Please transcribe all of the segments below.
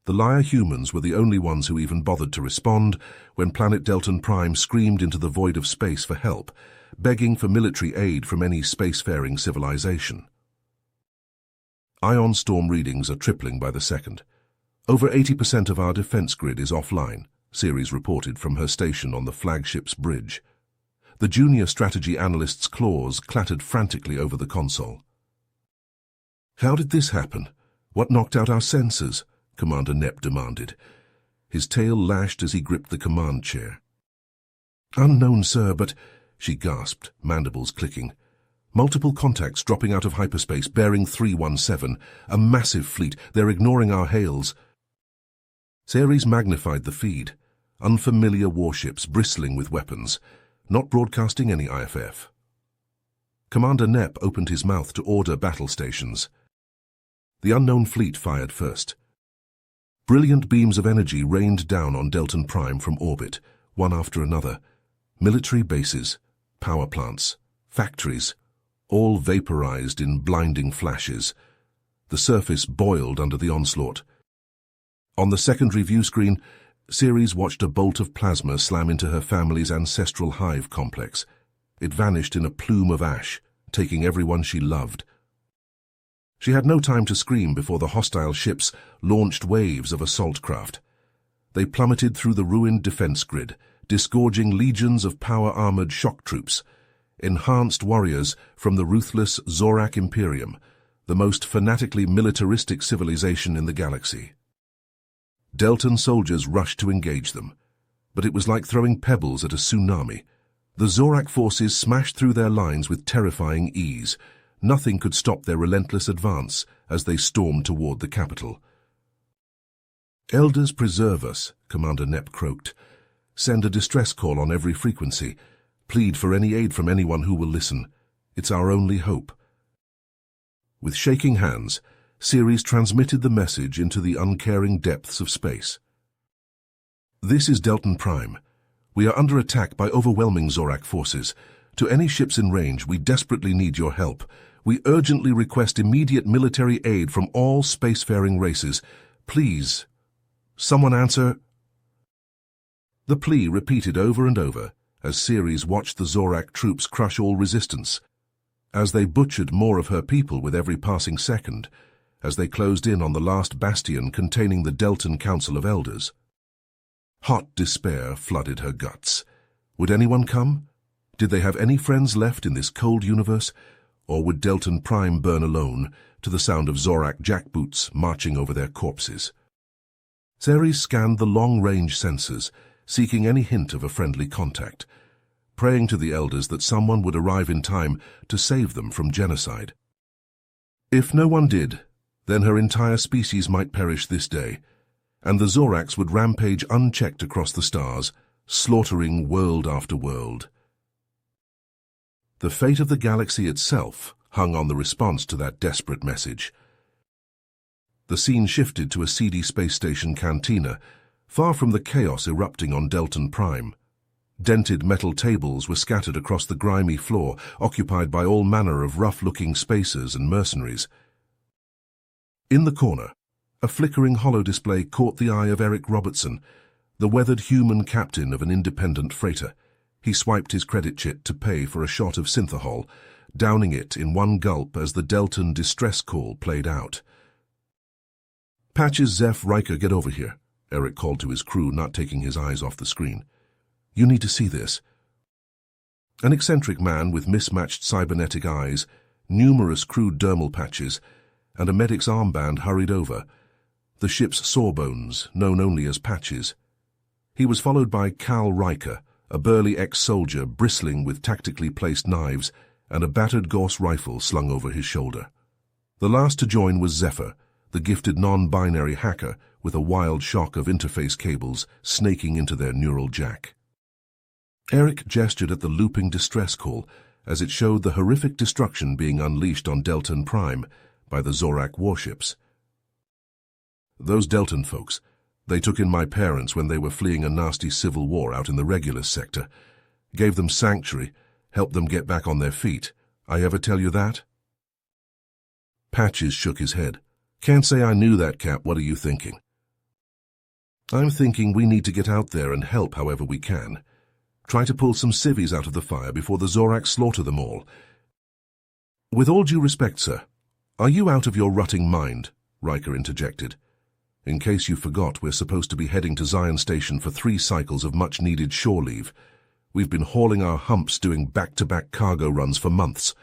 The liar humans were the only ones who even bothered to respond when Planet Delton Prime screamed into the void of space for help, begging for military aid from any spacefaring civilization. Ion storm readings are tripling by the second. Over 80% of our defense grid is offline, Ceres reported from her station on the flagship's bridge. The junior strategy analyst's claws clattered frantically over the console. "How did this happen? What knocked out our sensors?" Commander Knepp demanded. His tail lashed as he gripped the command chair. "Unknown, sir, but—" she gasped, mandibles clicking. "Multiple contacts dropping out of hyperspace, bearing 317. A massive fleet. They're ignoring our hails." Ceres magnified the feed. Unfamiliar warships bristling with weapons, not broadcasting any IFF. Commander Knepp opened his mouth to order battle stations. The unknown fleet fired first. Brilliant beams of energy rained down on Delton Prime from orbit, one after another. Military bases, power plants, factories, all vaporized in blinding flashes. The surface boiled under the onslaught. On the secondary view screen, Ceres watched a bolt of plasma slam into her family's ancestral hive complex. It vanished in a plume of ash, taking everyone she loved. She had no time to scream before the hostile ships launched waves of assault craft. They plummeted through the ruined defense grid, disgorging legions of power-armored shock troops, enhanced warriors from the ruthless Zorak Imperium, the most fanatically militaristic civilization in the galaxy. Delton soldiers rushed to engage them, but it was like throwing pebbles at a tsunami. The Zorak forces smashed through their lines with terrifying ease. Nothing could stop their relentless advance as they stormed toward the capital. "Elders, preserve us," Commander Knepp croaked. "Send a distress call on every frequency. Plead for any aid from anyone who will listen. It's our only hope." With shaking hands, Ceres transmitted the message into the uncaring depths of space. "This is Delton Prime. We are under attack by overwhelming Zorak forces. To any ships in range, we desperately need your help. We urgently request immediate military aid from all spacefaring races. Please, someone answer." The plea repeated over and over as Ceres watched the Zorak troops crush all resistance, as they butchered more of her people with every passing second, as they closed in on the last bastion containing the Delton Council of Elders. Hot despair flooded her guts. Would anyone come? Did they have any friends left in this cold universe? Or would Delton Prime burn alone to the sound of Zorak jackboots marching over their corpses? Ceres scanned the long-range sensors, seeking any hint of a friendly contact, praying to the elders that someone would arrive in time to save them from genocide. If no one did, then her entire species might perish this day, and the Zoraks would rampage unchecked across the stars, slaughtering world after world. The fate of the galaxy itself hung on the response to that desperate message. The scene shifted to a seedy space station cantina, far from the chaos erupting on Delton Prime. Dented metal tables were scattered across the grimy floor, occupied by all manner of rough-looking spacers and mercenaries. In the corner, a flickering holodisplay caught the eye of Eric Robertson, the weathered human captain of an independent freighter. He swiped his credit chit to pay for a shot of synthahol, downing it in one gulp as the Delton distress call played out. "Patches, Zeph, Riker, get over here," Eric called to his crew, not taking his eyes off the screen. "You need to see this." An eccentric man with mismatched cybernetic eyes, numerous crude dermal patches, and a medic's armband hurried over, the ship's sawbones, known only as Patches. He was followed by Cal Riker, a burly ex-soldier bristling with tactically placed knives and a battered Gauss rifle slung over his shoulder. The last to join was Zephyr, the gifted non-binary hacker with a wild shock of interface cables snaking into their neural jack. Eric gestured at the looping distress call as it showed the horrific destruction being unleashed on Delton Prime by the Zorak warships. "Those Delton folks, they took in my parents when they were fleeing a nasty civil war out in the Regulus sector. Gave them sanctuary, helped them get back on their feet. I ever tell you that?" Patches shook his head. "Can't say I knew that, Cap. What are you thinking?" I'm thinking we need to get out there and help however we can. Try to pull some civvies out of the fire before the Zoraks slaughter them all. With all due respect, sir, are you out of your rutting mind? Riker interjected. In case you forgot, we're supposed to be heading to Zion Station for 3 cycles of much-needed shore leave. We've been hauling our humps doing back-to-back cargo runs for months.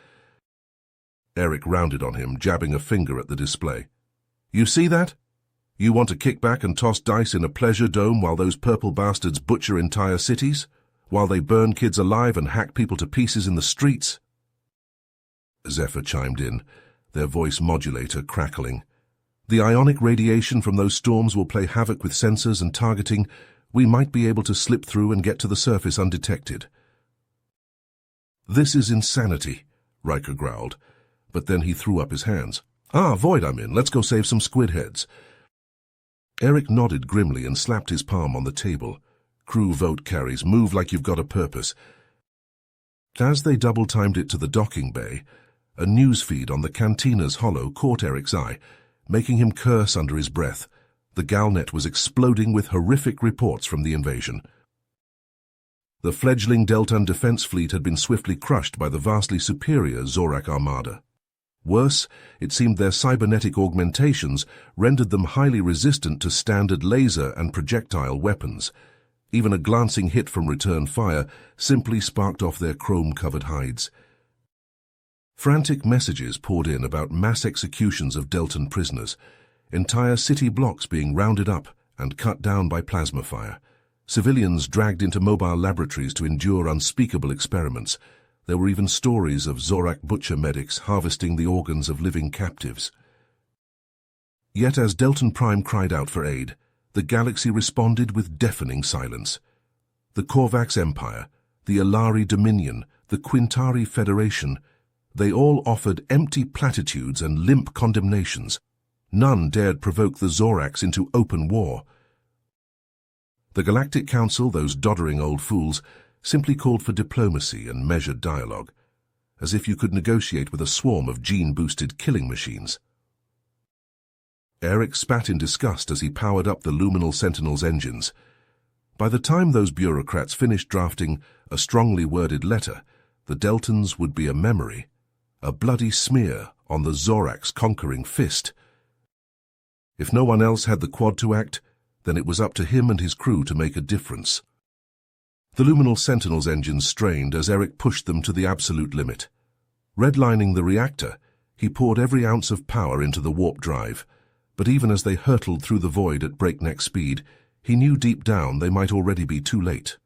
Eric rounded on him, jabbing a finger at the display. You see that? You want to kick back and toss dice in a pleasure dome while those purple bastards butcher entire cities? While they burn kids alive and hack people to pieces in the streets? Zephyr chimed in, their voice modulator crackling. The ionic radiation from those storms will play havoc with sensors and targeting. We might be able to slip through and get to the surface undetected. This is insanity, Riker growled, but then he threw up his hands. Void I'm in. Let's go save some squid heads. Eric nodded grimly and slapped his palm on the table. Crew vote carries. Move like you've got a purpose. As they double-timed it to the docking bay, a news feed on the Cantina's holo caught Eric's eye, making him curse under his breath. The Galnet was exploding with horrific reports from the invasion. The fledgling Deltan defense fleet had been swiftly crushed by the vastly superior Zorak armada. Worse, it seemed their cybernetic augmentations rendered them highly resistant to standard laser and projectile weapons. Even a glancing hit from return fire simply sparked off their chrome-covered hides. Frantic messages poured in about mass executions of Deltan prisoners, entire city blocks being rounded up and cut down by plasma fire, civilians dragged into mobile laboratories to endure unspeakable experiments. There were even stories of Zorak butcher medics harvesting the organs of living captives. Yet as Deltan Prime cried out for aid, the galaxy responded with deafening silence. The Korvax Empire, the Alari Dominion, the Quintari Federation, they all offered empty platitudes and limp condemnations. None dared provoke the Zoraks into open war. The Galactic Council, those doddering old fools, simply called for diplomacy and measured dialogue, as if you could negotiate with a swarm of gene-boosted killing machines. Eric spat in disgust as he powered up the Luminal Sentinel's engines. By the time those bureaucrats finished drafting a strongly worded letter, the Deltans would be a memory, a bloody smear on the Zorak's conquering fist. If no one else had the quad to act, then it was up to him and his crew to make a difference. The Luminal Sentinel's engines strained as Eric pushed them to the absolute limit. Redlining the reactor, he poured every ounce of power into the warp drive, but even as they hurtled through the void at breakneck speed, he knew deep down they might already be too late.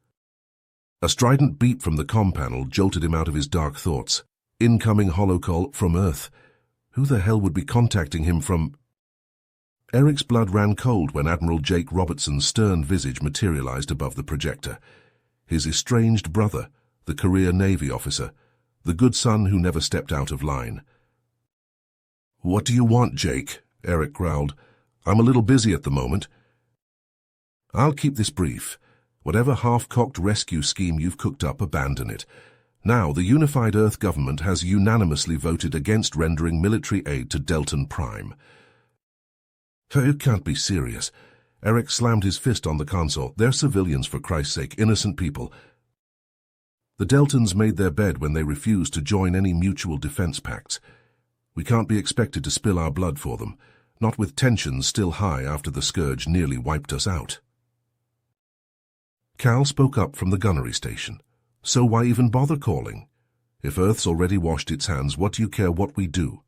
A strident beep from the comm panel jolted him out of his dark thoughts. Incoming holocall from Earth. Who the hell would be contacting him from... Eric's blood ran cold when Admiral Jake Robertson's stern visage materialized above the projector. His estranged brother, the career Navy officer, the good son who never stepped out of line. "What do you want, Jake?" Eric growled. "I'm a little busy at the moment." "I'll keep this brief. Whatever half-cocked rescue scheme you've cooked up, abandon it. Now, the unified Earth government has unanimously voted against rendering military aid to Deltan Prime." "You can't be serious." Eric slammed his fist on the console. "They're civilians, for Christ's sake, innocent people. The Deltans made their bed when they refused to join any mutual defense pacts. We can't be expected to spill our blood for them, not with tensions still high after the Scourge nearly wiped us out." Cal spoke up from the gunnery station. "So why even bother calling? If Earth's already washed its hands, what do you care what we do?"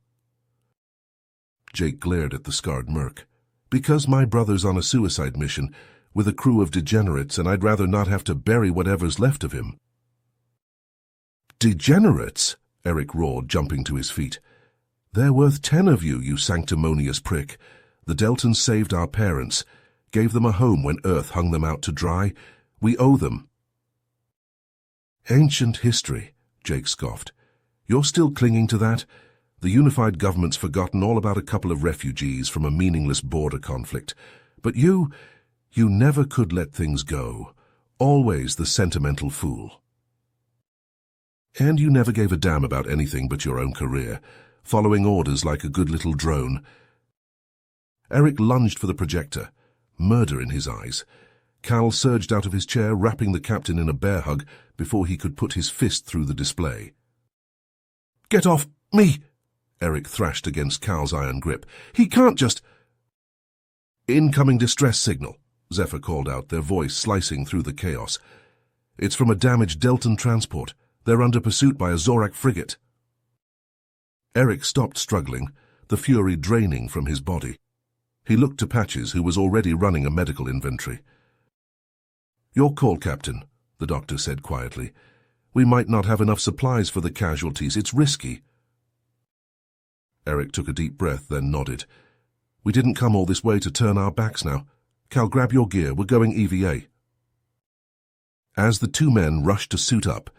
Jake glared at the scarred merc. "Because my brother's on a suicide mission with a crew of degenerates, and I'd rather not have to bury whatever's left of him." "Degenerates?" Eric roared, jumping to his feet. "They're worth 10 of you, you sanctimonious prick. The Deltans saved our parents, gave them a home when Earth hung them out to dry. We owe them." "Ancient history," Jake scoffed. "You're still clinging to that? The unified government's forgotten all about a couple of refugees from a meaningless border conflict. But you never could let things go. Always the sentimental fool. And you never gave a damn about anything but your own career, following orders like a good little drone." Eric lunged for the projector, murder in his eyes. Cal surged out of his chair, wrapping the captain in a bear hug before he could put his fist through the display. "Get off me!" Eric thrashed against Cal's iron grip. "He can't just—" "Incoming distress signal," Zephyr called out, their voice slicing through the chaos. "It's from a damaged Deltan transport. They're under pursuit by a Zorak frigate." Eric stopped struggling, the fury draining from his body. He looked to Patches, who was already running a medical inventory. "Your call, Captain," the doctor said quietly. "We might not have enough supplies for the casualties. It's risky." Eric took a deep breath, then nodded. "We didn't come all this way to turn our backs now. Cal, grab your gear. We're going EVA." As the two men rushed to suit up,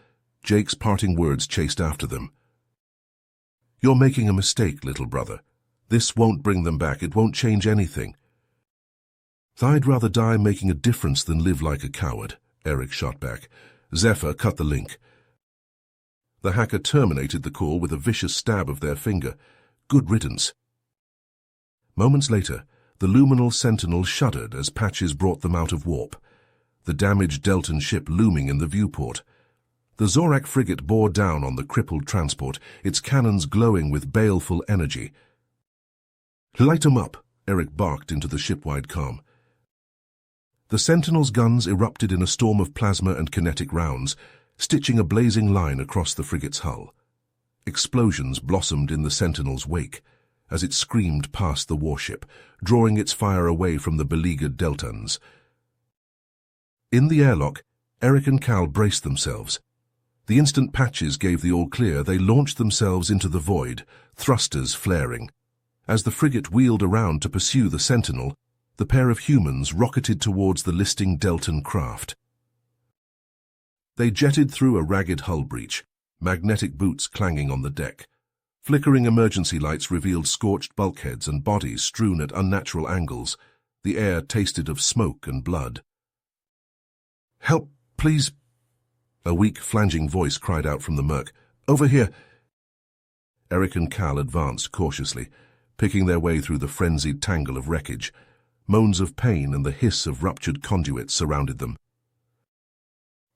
Jake's parting words chased after them. "You're making a mistake, little brother. This won't bring them back. It won't change anything." "I'd rather die making a difference than live like a coward," Eric shot back. Zephyr cut the link. The hacker terminated the call with a vicious stab of their finger. Good riddance. Moments later, the luminal sentinel shuddered as Patches brought them out of warp, the damaged Deltan ship looming in the viewport. The Zorak frigate bore down on the crippled transport, its cannons glowing with baleful energy. "Light 'em up," Eric barked into the ship-wide comm. The Sentinel's guns erupted in a storm of plasma and kinetic rounds, stitching a blazing line across the frigate's hull. Explosions blossomed in the Sentinel's wake as it screamed past the warship, drawing its fire away from the beleaguered Deltans. In the airlock, Eric and Cal braced themselves. The instant Patches gave the all-clear, they launched themselves into the void, thrusters flaring. As the frigate wheeled around to pursue the Sentinel, the pair of humans rocketed towards the listing Deltan craft. They jetted through a ragged hull breach, magnetic boots clanging on the deck. Flickering emergency lights revealed scorched bulkheads and bodies strewn at unnatural angles. The air tasted of smoke and blood. "Help, please!" A weak, flanging voice cried out from the murk. "Over here!" Eric and Cal advanced cautiously, picking their way through the frenzied tangle of wreckage. Moans of pain and the hiss of ruptured conduits surrounded them.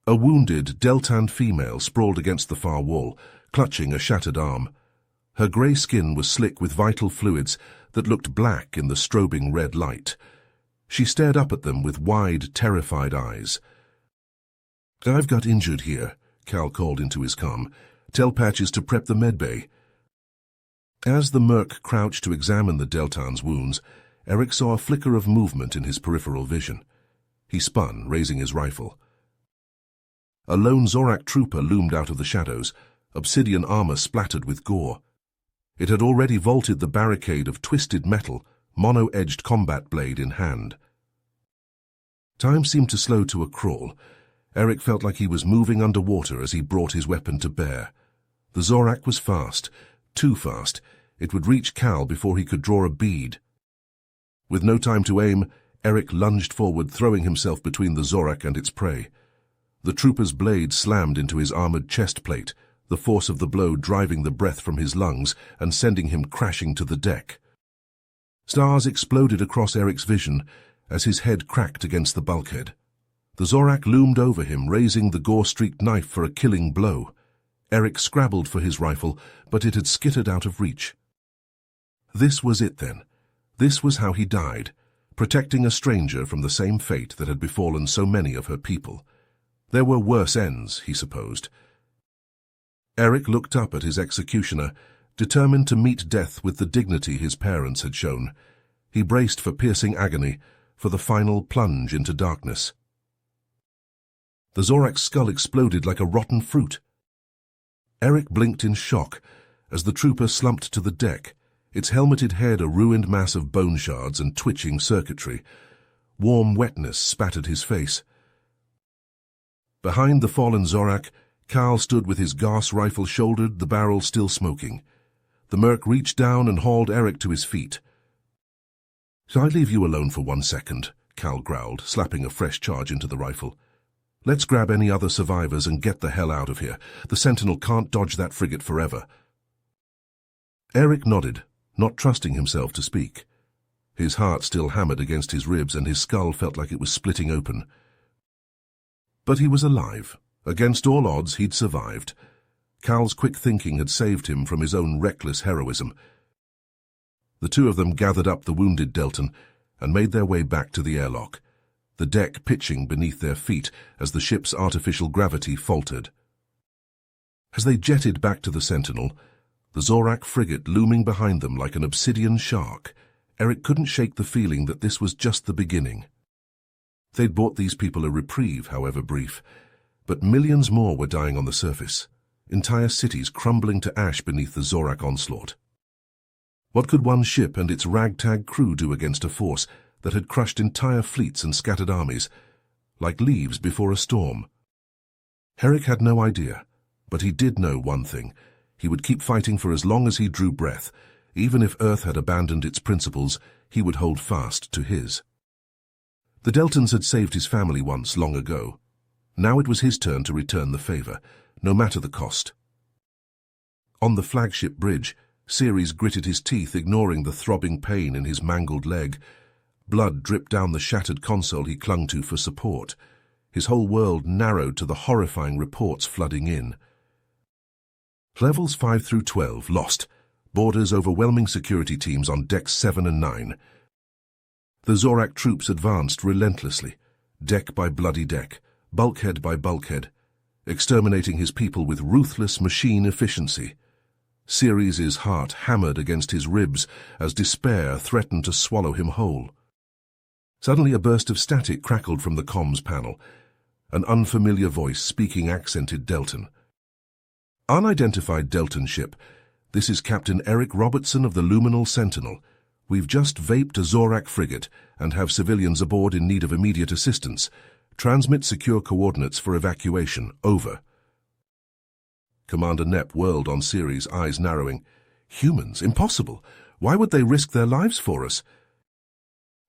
A wounded Deltan female sprawled against the far wall, clutching a shattered arm. Her grey skin was slick with vital fluids that looked black in the strobing red light. She stared up at them with wide, terrified eyes. "I've got injured here," Cal called into his comm. "Tell Patches to prep the medbay." As the merc crouched to examine the Deltan's wounds, Eric saw a flicker of movement in his peripheral vision. He spun, raising his rifle. A lone Zorak trooper loomed out of the shadows, obsidian armor splattered with gore. It had already vaulted the barricade of twisted metal, mono-edged combat blade in hand. Time seemed to slow to a crawl. Eric felt like he was moving underwater as he brought his weapon to bear. The Zorak was fast, too fast. It would reach Cal before he could draw a bead. With no time to aim, Eric lunged forward, throwing himself between the Zorak and its prey. The trooper's blade slammed into his armored chest plate, the force of the blow driving the breath from his lungs and sending him crashing to the deck. Stars exploded across Eric's vision as his head cracked against the bulkhead. The Zorak loomed over him, raising the gore-streaked knife for a killing blow. Eric scrabbled for his rifle, but it had skittered out of reach. This was it, then. This was how he died, protecting a stranger from the same fate that had befallen so many of her people. There were worse ends, he supposed. Eric looked up at his executioner, determined to meet death with the dignity his parents had shown. He braced for piercing agony, for the final plunge into darkness. The Zorak's skull exploded like a rotten fruit. Eric blinked in shock as the trooper slumped to the deck, its helmeted head a ruined mass of bone shards and twitching circuitry. Warm wetness spattered his face. Behind the fallen Zorak, Cal stood with his Gauss rifle shouldered, the barrel still smoking. The merc reached down and hauled Eric to his feet. "Shall I leave you alone for 1 second?" Cal growled, slapping a fresh charge into the rifle. "Let's grab any other survivors and get the hell out of here. The Sentinel can't dodge that frigate forever." Eric nodded, not trusting himself to speak. His heart still hammered against his ribs and his skull felt like it was splitting open. But he was alive. Against all odds, he'd survived. Cal's quick thinking had saved him from his own reckless heroism. The two of them gathered up the wounded Deltan and made their way back to the airlock, the deck pitching beneath their feet as the ship's artificial gravity faltered. As they jetted back to the Sentinel, the Zorak frigate looming behind them like an obsidian shark, Eric couldn't shake the feeling that this was just the beginning. They'd bought these people a reprieve, however brief, but millions more were dying on the surface, entire cities crumbling to ash beneath the Zorak onslaught. What could one ship and its ragtag crew do against a force that had crushed entire fleets and scattered armies, like leaves before a storm? Eric had no idea, but he did know one thing. He would keep fighting for as long as he drew breath. Even if Earth had abandoned its principles, he would hold fast to his. The Deltans had saved his family once, long ago. Now it was his turn to return the favor, no matter the cost. On the flagship bridge, Ceres gritted his teeth, ignoring the throbbing pain in his mangled leg. Blood dripped down the shattered console he clung to for support. His whole world narrowed to the horrifying reports flooding in. Levels 5 through 12 lost. Borders overwhelming security teams on decks 7 and 9. The Zorak troops advanced relentlessly, deck by bloody deck, bulkhead by bulkhead, exterminating his people with ruthless machine efficiency. Ceres' heart hammered against his ribs as despair threatened to swallow him whole. Suddenly a burst of static crackled from the comms panel, an unfamiliar voice speaking accented Deltan. Unidentified Deltan ship. This is Captain Eric Robertson of the Luminal Sentinel. We've just vaped a Zorak frigate and have civilians aboard in need of immediate assistance. Transmit secure coordinates for evacuation. Over. Commander Nep whirled on Ceres, eyes narrowing. Humans? Impossible. Why would they risk their lives for us?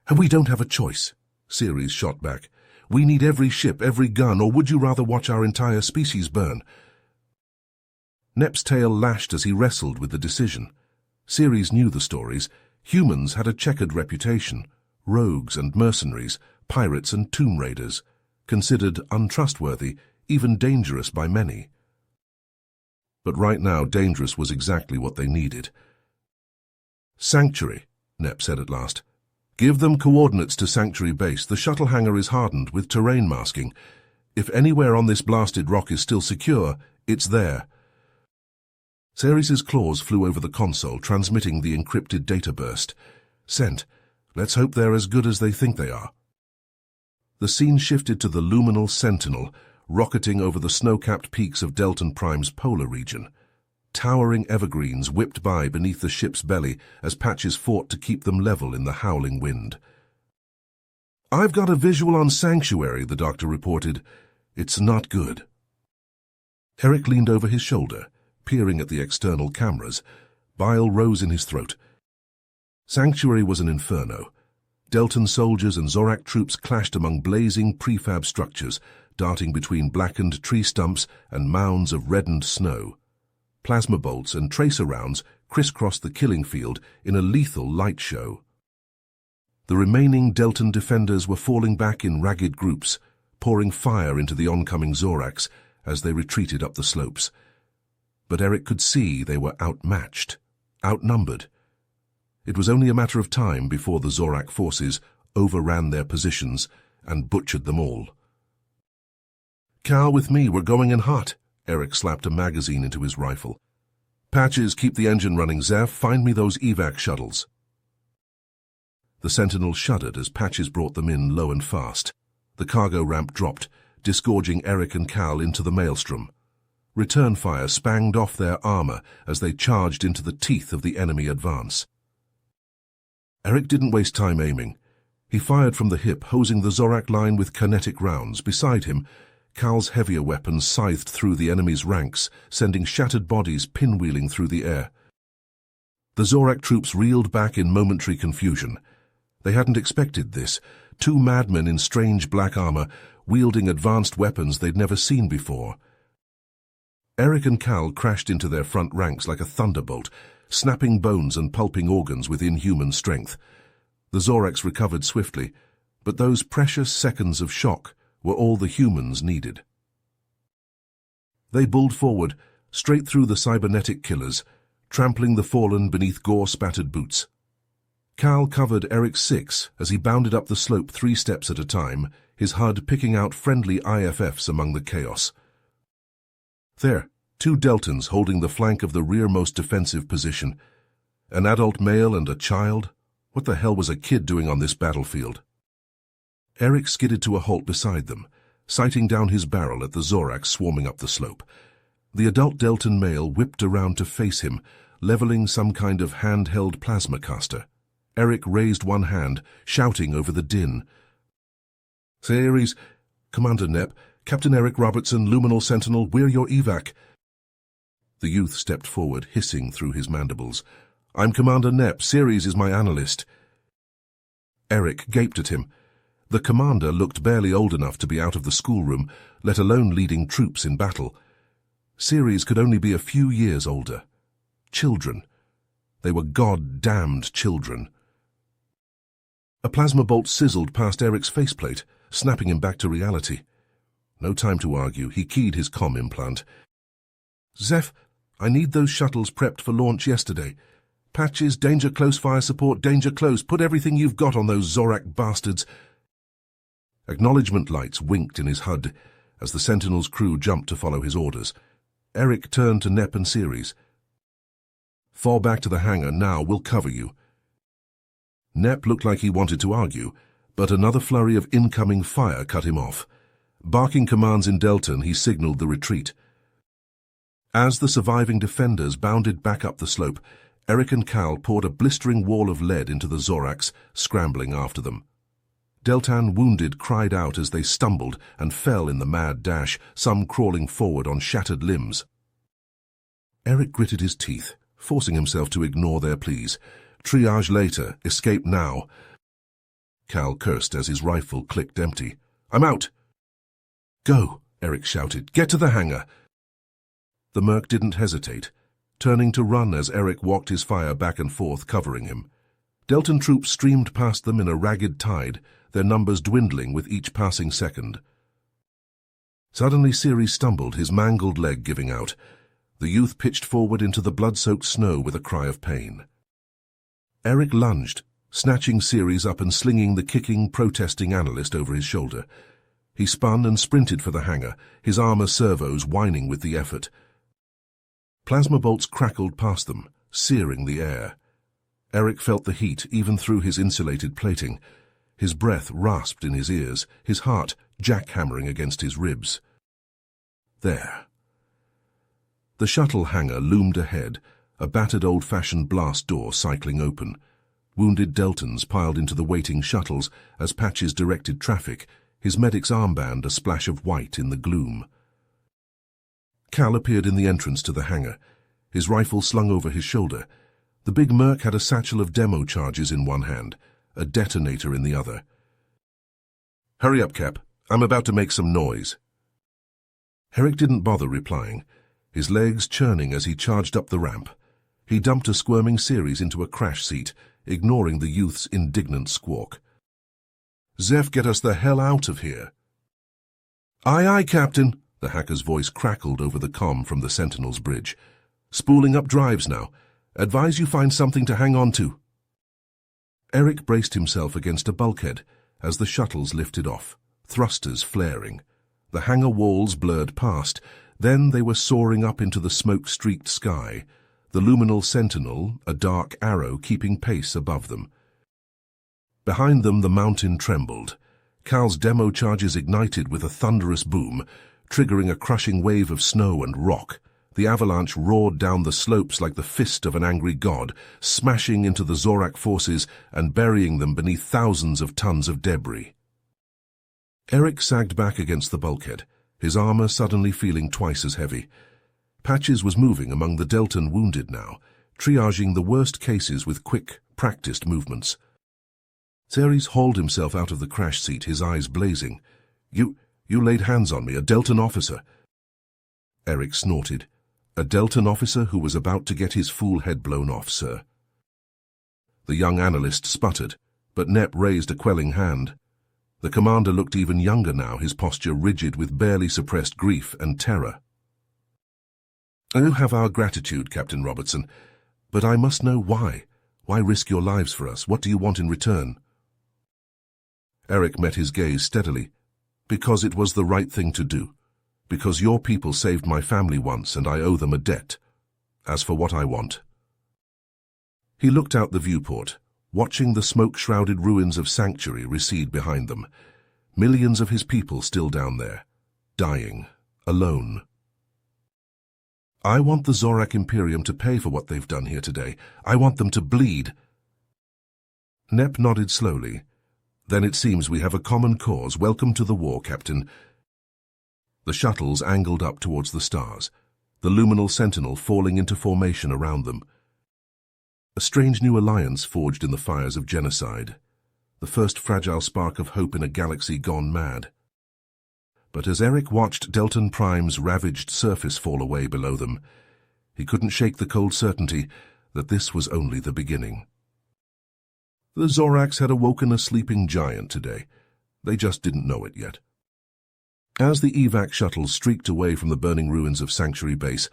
And we don't have a choice, Ceres shot back. We need every ship, every gun, or would you rather watch our entire species burn? Nep's tail lashed as he wrestled with the decision. Ceres knew the stories. Humans had a checkered reputation. Rogues and mercenaries, pirates and tomb raiders. Considered untrustworthy, even dangerous by many. But right now, dangerous was exactly what they needed. Sanctuary, Nep said at last. Give them coordinates to Sanctuary Base. The shuttle hangar is hardened with terrain masking. If anywhere on this blasted rock is still secure, it's there. Ceres' claws flew over the console, transmitting the encrypted data burst. Sent. Let's hope they're as good as they think they are. The scene shifted to the Luminal Sentinel, rocketing over the snow-capped peaks of Deltan Prime's polar region. Towering evergreens whipped by beneath the ship's belly as Patches fought to keep them level in the howling wind. I've got a visual on Sanctuary, the doctor reported. It's not good. Eric leaned over his shoulder, peering at the external cameras. Bile rose in his throat. Sanctuary was an inferno. Deltan soldiers and Zorak troops clashed among blazing prefab structures, darting between blackened tree stumps and mounds of reddened snow. Plasma bolts and tracer rounds crisscrossed the killing field in a lethal light show. The remaining Deltan defenders were falling back in ragged groups, pouring fire into the oncoming Zoraks as they retreated up the slopes. But Eric could see they were outmatched, outnumbered. It was only a matter of time before the Zorak forces overran their positions and butchered them all. Cal with me, we're going in hot. Eric slapped a magazine into his rifle. Patches, keep the engine running. Zeph, find me those evac shuttles. The Sentinel shuddered as Patches brought them in low and fast. The cargo ramp dropped, disgorging Eric and Cal into the maelstrom. Return fire spanged off their armor as they charged into the teeth of the enemy advance. Eric didn't waste time aiming. He fired from the hip, hosing the Zorak line with kinetic rounds. Beside him, Cal's heavier weapons scythed through the enemy's ranks, sending shattered bodies pinwheeling through the air. The Zorak troops reeled back in momentary confusion. They hadn't expected this. Two madmen in strange black armor, wielding advanced weapons they'd never seen before. Eric and Cal crashed into their front ranks like a thunderbolt, snapping bones and pulping organs with inhuman strength. The Zoracs recovered swiftly, but those precious seconds of shock were all the humans needed. They bulled forward, straight through the cybernetic killers, trampling the fallen beneath gore-spattered boots. Cal covered Eric's six as he bounded up the slope 3 steps at a time, his HUD picking out friendly IFFs among the chaos. There, 2 Deltans holding the flank of the rearmost defensive position. An adult male and a child? What the hell was a kid doing on this battlefield? Eric skidded to a halt beside them, sighting down his barrel at the Zoracs swarming up the slope. The adult Deltan male whipped around to face him, leveling some kind of handheld plasma caster. Eric raised one hand, shouting over the din. "Ceres, Commander Nep, Captain Eric Robertson, Luminal Sentinel, we're your evac." The youth stepped forward, hissing through his mandibles. "I'm Commander Nep, Ceres is my analyst." Eric gaped at him. The commander looked barely old enough to be out of the schoolroom, let alone leading troops in battle. Ceres could only be a few years older. Children. They were god-damned children. A plasma bolt sizzled past Eric's faceplate, snapping him back to reality. No time to argue, he keyed his comm implant. "Zeph, I need those shuttles prepped for launch yesterday. Patches, danger close, fire support, danger close. Put everything you've got on those Zorak bastards." Acknowledgement lights winked in his HUD as the Sentinel's crew jumped to follow his orders. Eric turned to Nep and Ceres. "Fall back to the hangar now, we'll cover you." Nep looked like he wanted to argue, but another flurry of incoming fire cut him off. Barking commands in Deltan, he signaled the retreat. As the surviving defenders bounded back up the slope, Eric and Cal poured a blistering wall of lead into the Zoracs, scrambling after them. Deltan wounded cried out as they stumbled and fell in the mad dash, some crawling forward on shattered limbs. Eric gritted his teeth, forcing himself to ignore their pleas. "Triage later, escape now." Cal cursed as his rifle clicked empty. "I'm out." "Go," Eric shouted. "Get to the hangar." The merc didn't hesitate, turning to run as Eric walked his fire back and forth, covering him. Deltan troops streamed past them in a ragged tide, their numbers dwindling with each passing second. Suddenly Ceres stumbled, his mangled leg giving out. The youth pitched forward into the blood-soaked snow with a cry of pain. Eric lunged, snatching Ceres up and slinging the kicking, protesting analyst over his shoulder. He spun and sprinted for the hangar, his armor servos whining with the effort. Plasma bolts crackled past them, searing the air. Eric felt the heat even through his insulated plating. His breath rasped in his ears, his heart jackhammering against his ribs. There. The shuttle hangar loomed ahead, a battered old-fashioned blast door cycling open. Wounded Deltans piled into the waiting shuttles as Patches directed traffic, his medic's armband a splash of white in the gloom. Cal appeared in the entrance to the hangar, his rifle slung over his shoulder. The big merc had a satchel of demo charges in one hand, a detonator in the other. "Hurry up, Cap. I'm about to make some noise." Eric didn't bother replying, his legs churning as he charged up the ramp. He dumped a squirming Ceres into a crash seat, ignoring the youth's indignant squawk. "Zeph, get us the hell out of here." "Aye, aye, Captain," the hacker's voice crackled over the comm from the Sentinel's bridge. "Spooling up drives now. Advise you find something to hang on to." Eric braced himself against a bulkhead as the shuttles lifted off, thrusters flaring. The hangar walls blurred past, then they were soaring up into the smoke-streaked sky, the luminal Sentinel, a dark arrow, keeping pace above them. Behind them the mountain trembled. Cal's demo charges ignited with a thunderous boom, triggering a crushing wave of snow and rock. The avalanche roared down the slopes like the fist of an angry god, smashing into the Zorak forces and burying them beneath thousands of tons of debris. Eric sagged back against the bulkhead, his armor suddenly feeling twice as heavy. Patches was moving among the Deltan wounded now, triaging the worst cases with quick, practiced movements. Ceres hauled himself out of the crash seat, his eyes blazing. You laid hands on me, a Deltan officer." Eric snorted. "A Deltan officer who was about to get his fool head blown off, sir." The young analyst sputtered, but Nep raised a quelling hand. The commander looked even younger now, his posture rigid with barely suppressed grief and terror. "You have our gratitude, Captain Robertson, but I must know why. Why risk your lives for us? What do you want in return?" Eric met his gaze steadily. "Because it was the right thing to do. Because your people saved my family once and I owe them a debt. As for what I want..." He looked out the viewport, watching the smoke-shrouded ruins of Sanctuary recede behind them. Millions of his people still down there, dying, alone. "I want the Zorak Imperium to pay for what they've done here today. I want them to bleed." Nep nodded slowly. "Then it seems we have a common cause. Welcome to the war, Captain." The shuttles angled up towards the stars, the luminal sentinel falling into formation around them. A strange new alliance forged in the fires of genocide, the first fragile spark of hope in a galaxy gone mad. But as Eric watched Delton Prime's ravaged surface fall away below them, he couldn't shake the cold certainty that this was only the beginning. The Zoraks had awoken a sleeping giant today. They just didn't know it yet. As the evac shuttles streaked away from the burning ruins of Sanctuary Base,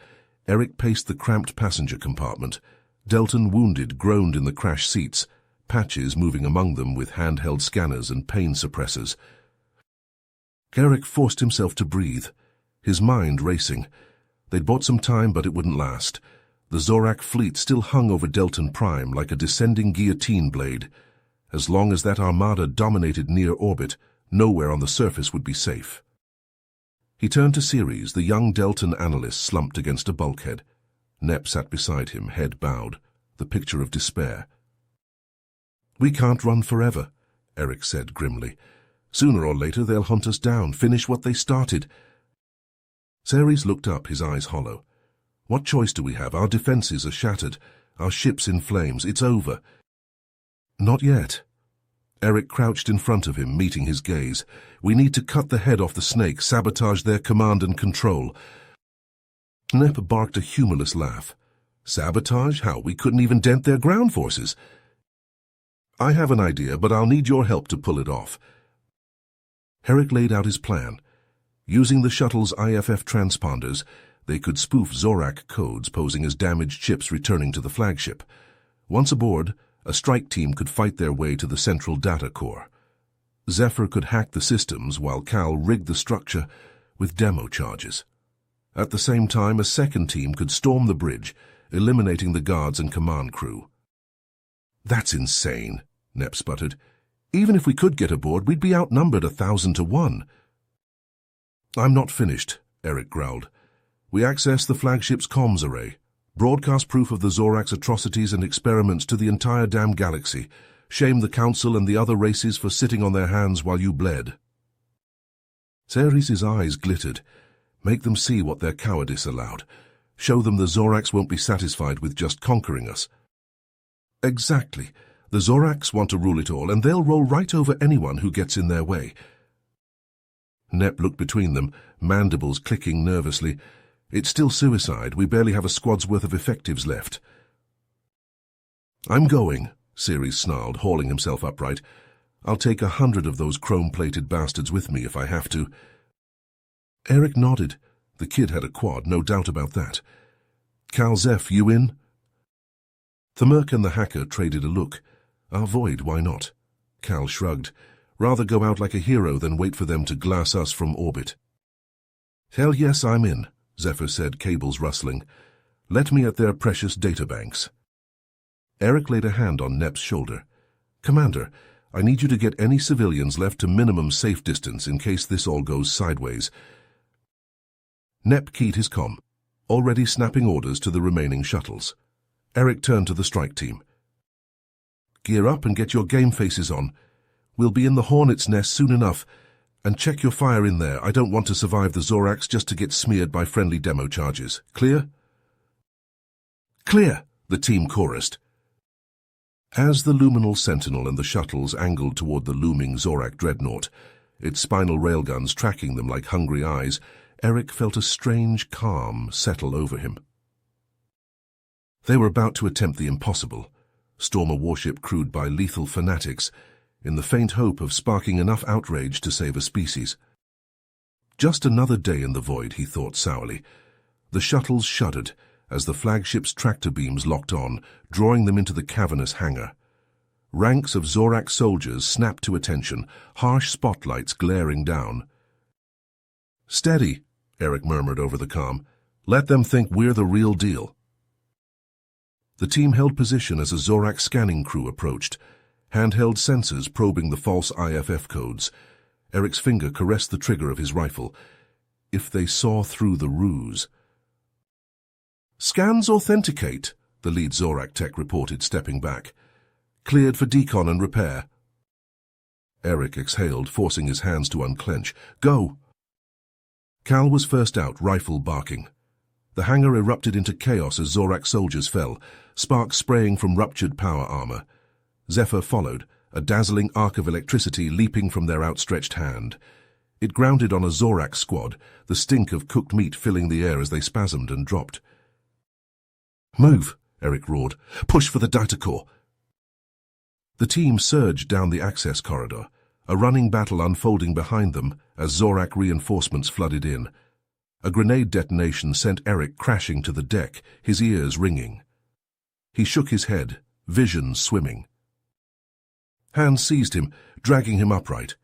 Eric paced the cramped passenger compartment. Delton, wounded, groaned in the crash seats, Patches moving among them with handheld scanners and pain suppressors. Eric forced himself to breathe, his mind racing. They'd bought some time, but it wouldn't last. The Zorak fleet still hung over Delton Prime like a descending guillotine blade. As long as that armada dominated near orbit, nowhere on the surface would be safe. He turned to Ceres, the young Delton analyst slumped against a bulkhead. Nep sat beside him, head bowed, the picture of despair. "We can't run forever," Eric said grimly. "Sooner or later they'll hunt us down, finish what they started." Ceres looked up, his eyes hollow. "What choice do we have? Our defenses are shattered, our ship's in flames. It's over." "Not yet." Eric crouched in front of him, meeting his gaze. "We need to cut the head off the snake, sabotage their command and control." Nep barked a humorless laugh. "Sabotage? How? We couldn't even dent their ground forces." "I have an idea, but I'll need your help to pull it off." Eric laid out his plan. Using the shuttle's IFF transponders, they could spoof Zorak codes posing as damaged ships returning to the flagship. Once aboard, a strike team could fight their way to the central data core. Zephyr could hack the systems while Cal rigged the structure with demo charges. At the same time, a second team could storm the bridge, eliminating the guards and command crew. "That's insane," Nep sputtered. "Even if we could get aboard, we'd be outnumbered 1,000 to 1. "I'm not finished," Eric growled. "We access the flagship's comms array. Broadcast proof of the Zorak's atrocities and experiments to the entire damn galaxy. Shame the Council and the other races for sitting on their hands while you bled." Ceres' eyes glittered. "Make them see what their cowardice allowed. Show them the Zoraks won't be satisfied with just conquering us." "Exactly. The Zoraks want to rule it all, and they'll roll right over anyone who gets in their way." Nep looked between them, mandibles clicking nervously. "It's still suicide. We barely have a squad's worth of effectives left." "I'm going," Ceres snarled, hauling himself upright. "I'll take 100 of those chrome-plated bastards with me if I have to." Eric nodded. The kid had a quad, no doubt about that. "Cal Zeph, you in?" The merc and the hacker traded a look. "Our void, why not?" Cal shrugged. "Rather go out like a hero than wait for them to glass us from orbit." "Hell yes, I'm in," Zephyr said, cables rustling. "Let me at their precious databanks." Eric laid a hand on Nep's shoulder. "Commander, I need you to get any civilians left to minimum safe distance in case this all goes sideways." Nep keyed his comm, already snapping orders to the remaining shuttles. Eric turned to the strike team. "Gear up and get your game faces on. We'll be in the Hornet's nest soon enough. And check your fire in there. I don't want to survive the Zoraks just to get smeared by friendly demo charges. Clear?" "Clear," the team chorused. As the luminal sentinel and the shuttles angled toward the looming Zorak dreadnought, its spinal railguns tracking them like hungry eyes, Eric felt a strange calm settle over him. They were about to attempt the impossible, storm a warship crewed by lethal fanatics, in the faint hope of sparking enough outrage to save a species. Just another day in the void, he thought sourly. The shuttles shuddered as the flagship's tractor beams locked on, drawing them into the cavernous hangar. Ranks of Zorak soldiers snapped to attention, harsh spotlights glaring down. "Steady," Eric murmured over the comm. "Let them think we're the real deal." The team held position as a Zorak scanning crew approached, handheld sensors probing the false IFF codes. Eric's finger caressed the trigger of his rifle. If they saw through the ruse. "Scans authenticate," the lead Zorak tech reported, stepping back. "Cleared for decon and repair." Eric exhaled, forcing his hands to unclench. "Go!" Cal was first out, rifle barking. The hangar erupted into chaos as Zorak soldiers fell, sparks spraying from ruptured power armor. Zephyr followed, a dazzling arc of electricity leaping from their outstretched hand. It grounded on a Zorak squad, the stink of cooked meat filling the air as they spasmed and dropped. "Move!" Eric roared. "Push for the data core!" The team surged down the access corridor, a running battle unfolding behind them as Zorak reinforcements flooded in. A grenade detonation sent Eric crashing to the deck, his ears ringing. He shook his head, vision swimming. Hands seized him, dragging him upright.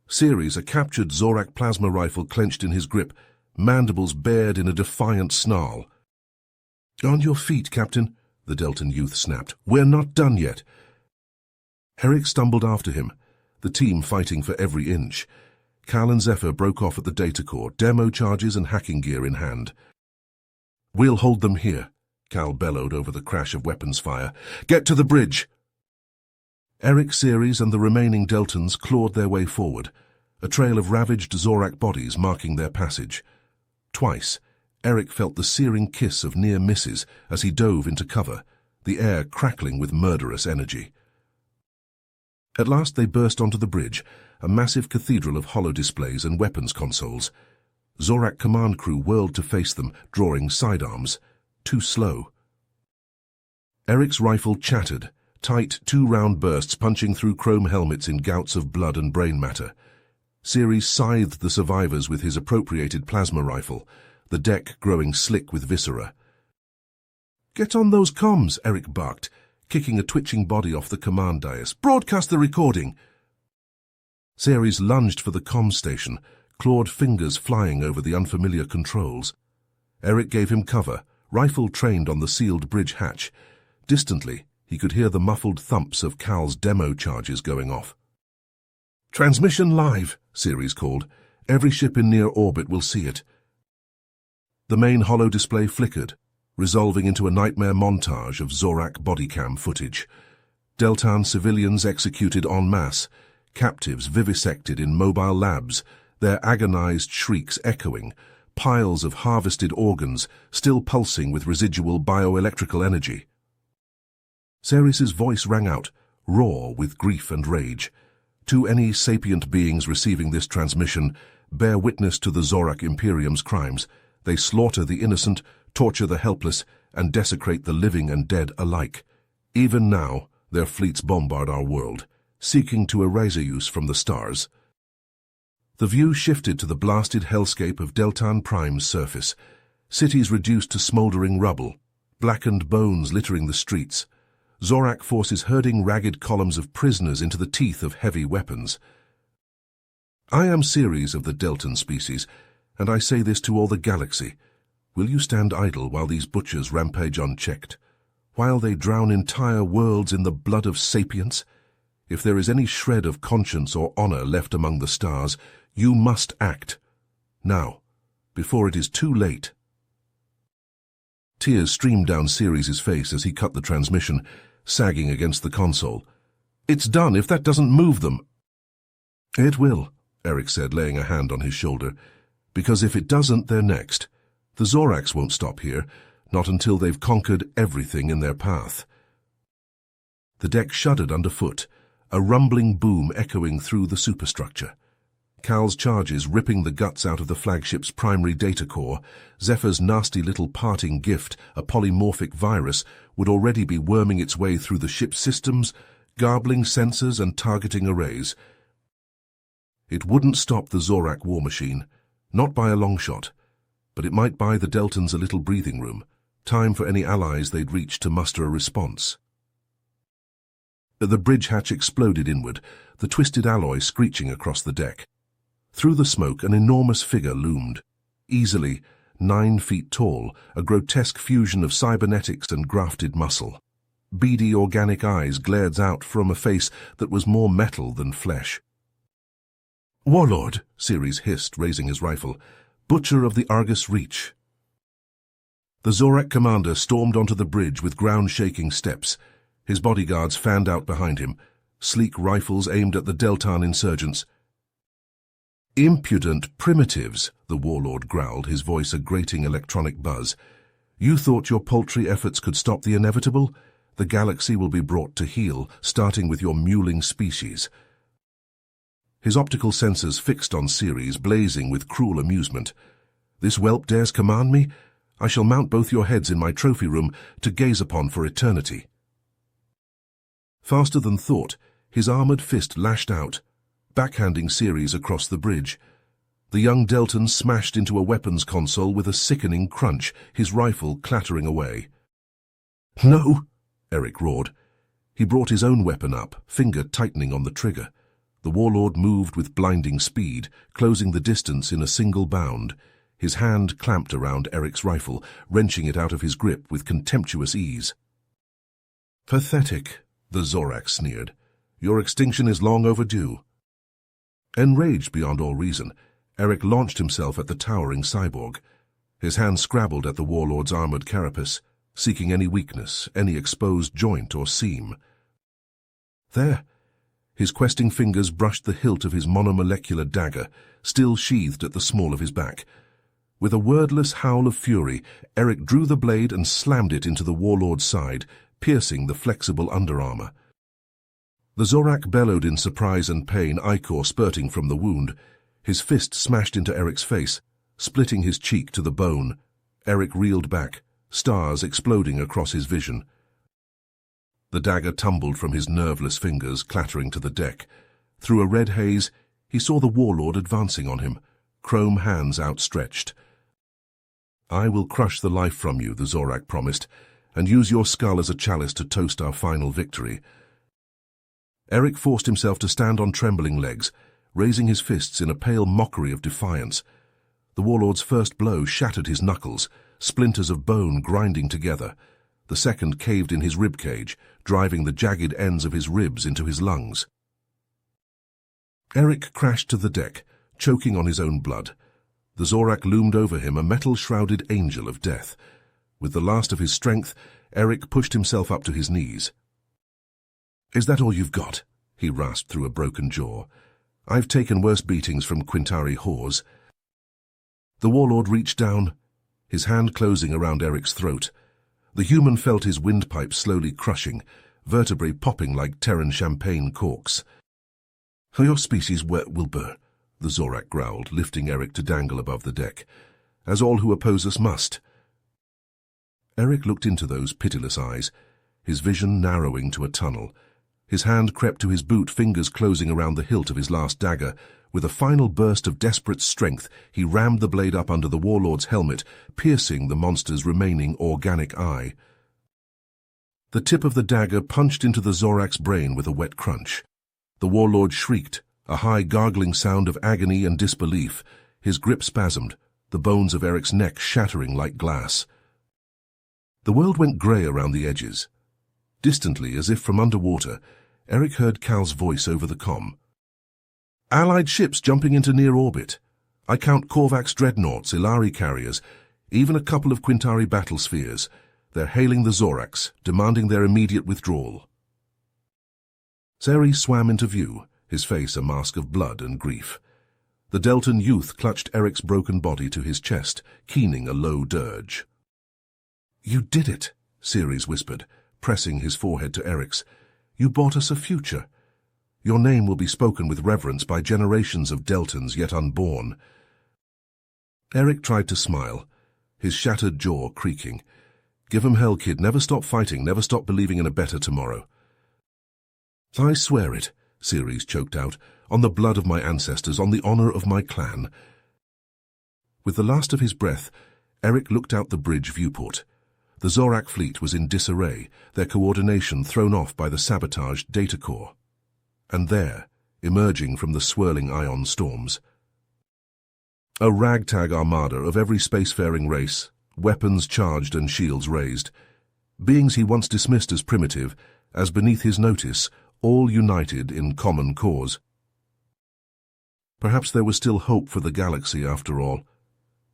Ceres, a captured Zorak plasma rifle clenched in his grip, mandibles bared in a defiant snarl. "On your feet, Captain," the Deltan youth snapped. "We're not done yet." Eric stumbled after him, the team fighting for every inch. Cal and Zephyr broke off at the data core, demo charges and hacking gear in hand. "We'll hold them here," Cal bellowed over the crash of weapons fire. "Get to the bridge!" Eric, Ceres, and the remaining Deltans clawed their way forward, a trail of ravaged Zorak bodies marking their passage. Twice, Eric felt the searing kiss of near misses as he dove into cover, the air crackling with murderous energy. At last they burst onto the bridge, a massive cathedral of holodisplays and weapons consoles. Zorak command crew whirled to face them, drawing sidearms. Too slow. Eric's rifle chattered, tight two-round bursts punching through chrome helmets in gouts of blood and brain matter. Ceres scythed the survivors with his appropriated plasma rifle, the deck growing slick with viscera. "Get on those comms," Eric barked, kicking a twitching body off the command dais. "Broadcast the recording!" Ceres lunged for the comms station, clawed fingers flying over the unfamiliar controls. Eric gave him cover, rifle trained on the sealed bridge hatch. Distantly, he could hear the muffled thumps of Cal's demo charges going off. "Transmission live," Ceres called. "Every ship in near orbit will see it." The main holo display flickered, resolving into a nightmare montage of Zorak bodycam footage. Deltan civilians executed en masse, captives vivisected in mobile labs, their agonized shrieks echoing, piles of harvested organs still pulsing with residual bioelectrical energy. Ceres's voice rang out, raw with grief and rage. To any sapient beings receiving this transmission, bear witness to the Zorak Imperium's crimes. They slaughter the innocent, torture the helpless, and desecrate the living and dead alike. Even now, their fleets bombard our world, seeking to erase us from the stars. The view shifted to the blasted hellscape of Deltan Prime's surface, cities reduced to smoldering rubble, blackened bones littering the streets, Zorak forces herding ragged columns of prisoners into the teeth of heavy weapons. I am Ceres of the Deltan species, and I say this to all the galaxy. Will you stand idle while these butchers rampage unchecked? While they drown entire worlds in the blood of sapience? If there is any shred of conscience or honor left among the stars, you must act. Now, before it is too late. Tears streamed down Ceres's face as he cut the transmission, sagging against the console. "It's done if that doesn't move them." "It will," Eric said, laying a hand on his shoulder. "Because if it doesn't, they're next. The Zoraks won't stop here, not until they've conquered everything in their path." The deck shuddered underfoot, a rumbling boom echoing through the superstructure. Cal's charges ripping the guts out of the flagship's primary data core, Zephyr's nasty little parting gift, a polymorphic virus, would already be worming its way through the ship's systems, garbling sensors and targeting arrays. It wouldn't stop the Zorak war machine, not by a long shot, but it might buy the Deltans a little breathing room, time for any allies they'd reach to muster a response. The bridge hatch exploded inward, the twisted alloy screeching across the deck. Through the smoke, an enormous figure loomed. Easily 9 feet tall, a grotesque fusion of cybernetics and grafted muscle. Beady organic eyes glared out from a face that was more metal than flesh. "Warlord," Ceres hissed, raising his rifle. "Butcher of the Argus Reach." The Zorak commander stormed onto the bridge with ground-shaking steps. His bodyguards fanned out behind him, sleek rifles aimed at the Deltan insurgents. "Impudent primitives," the warlord growled, his voice a grating electronic buzz. "You thought your paltry efforts could stop the inevitable? The galaxy will be brought to heel, starting with your mewling species." His optical sensors fixed on Ceres, blazing with cruel amusement. "This whelp dares command me? I shall mount both your heads in my trophy room to gaze upon for eternity." Faster than thought, his armored fist lashed out, backhanding Ceres across the bridge. The young Deltan smashed into a weapons console with a sickening crunch, his rifle clattering away. "No!" Eric roared. He brought his own weapon up, finger tightening on the trigger. The warlord moved with blinding speed, closing the distance in a single bound. His hand clamped around Eric's rifle, wrenching it out of his grip with contemptuous ease. "Pathetic," the Zorak sneered. "Your extinction is long overdue." Enraged beyond all reason, Eric launched himself at the towering cyborg. His hand scrabbled at the warlord's armored carapace, seeking any weakness, any exposed joint or seam. There! His questing fingers brushed the hilt of his monomolecular dagger, still sheathed at the small of his back. With a wordless howl of fury, Eric drew the blade and slammed it into the warlord's side, piercing the flexible underarmor. The Zorak bellowed in surprise and pain, ichor spurting from the wound. His fist smashed into Eric's face, splitting his cheek to the bone. Eric reeled back, stars exploding across his vision. The dagger tumbled from his nerveless fingers, clattering to the deck. Through a red haze, he saw the warlord advancing on him, chrome hands outstretched. "I will crush the life from you," the Zorak promised, "and use your skull as a chalice to toast our final victory." Eric forced himself to stand on trembling legs, raising his fists in a pale mockery of defiance. The warlord's first blow shattered his knuckles, splinters of bone grinding together. The second caved in his ribcage, driving the jagged ends of his ribs into his lungs. Eric crashed to the deck, choking on his own blood. The Zorak loomed over him, a metal-shrouded angel of death. With the last of his strength, Eric pushed himself up to his knees. "Is that all you've got?" he rasped through a broken jaw. "I've taken worse beatings from Quintari whores." The warlord reached down, his hand closing around Eric's throat. The human felt his windpipe slowly crushing, vertebrae popping like Terran champagne corks. "Your species will burn," the Zorak growled, lifting Eric to dangle above the deck, "as all who oppose us must." Eric looked into those pitiless eyes, his vision narrowing to a tunnel. His hand crept to his boot, fingers closing around the hilt of his last dagger. With a final burst of desperate strength, he rammed the blade up under the warlord's helmet, piercing the monster's remaining organic eye. The tip of the dagger punched into the Zorak's brain with a wet crunch. The warlord shrieked, a high gargling sound of agony and disbelief. His grip spasmed, the bones of Eric's neck shattering like glass. The world went grey around the edges. Distantly, as if from underwater, Eric heard Cal's voice over the comm. "Allied ships jumping into near orbit. I count Korvax dreadnoughts, Ilari carriers, even a couple of Quintari battlespheres. They're hailing the Zoraks, demanding their immediate withdrawal." Ceres swam into view, his face a mask of blood and grief. The Deltan youth clutched Eric's broken body to his chest, keening a low dirge. "You did it," Ceres whispered, pressing his forehead to Eric's. "You bought us a future. Your name will be spoken with reverence by generations of Deltans yet unborn." Eric tried to smile, his shattered jaw creaking. "Give 'em hell, kid. Never stop fighting, never stop believing in a better tomorrow." I swear it, Ceres choked out, on the blood of my ancestors, on the honor of my clan. With the last of his breath, Eric looked out the bridge viewport. The Zorak fleet was in disarray, their coordination thrown off by the sabotaged data core. And there, emerging from the swirling ion storms, a ragtag armada of every spacefaring race, weapons charged and shields raised. Beings he once dismissed as primitive, as beneath his notice, all united in common cause. Perhaps there was still hope for the galaxy after all.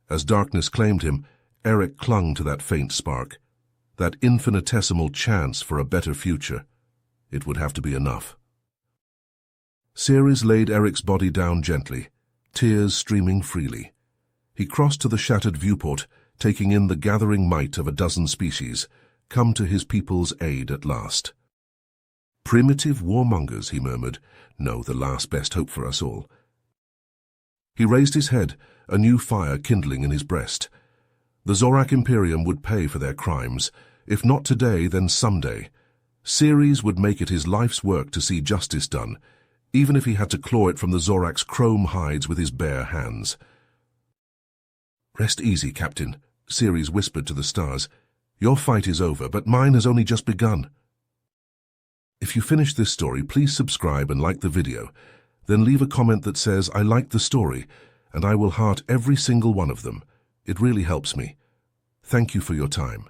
As darkness claimed him, Eric clung to that faint spark, that infinitesimal chance for a better future. It would have to be enough. Ceres laid Eric's body down gently, tears streaming freely. He crossed to the shattered viewport, taking in the gathering might of a dozen species, come to his people's aid at last. Primitive warmongers, he murmured. No, the last best hope for us all. He raised his head, a new fire kindling in his breast. The Zorak Imperium would pay for their crimes. If not today, then someday. Ceres would make it his life's work to see justice done, even if he had to claw it from the Zorak's chrome hides with his bare hands. Rest easy, Captain, Ceres whispered to the stars. Your fight is over, but mine has only just begun. If you finish this story, please subscribe and like the video. Then leave a comment that says, I liked the story, and I will heart every single one of them. It really helps me. Thank you for your time.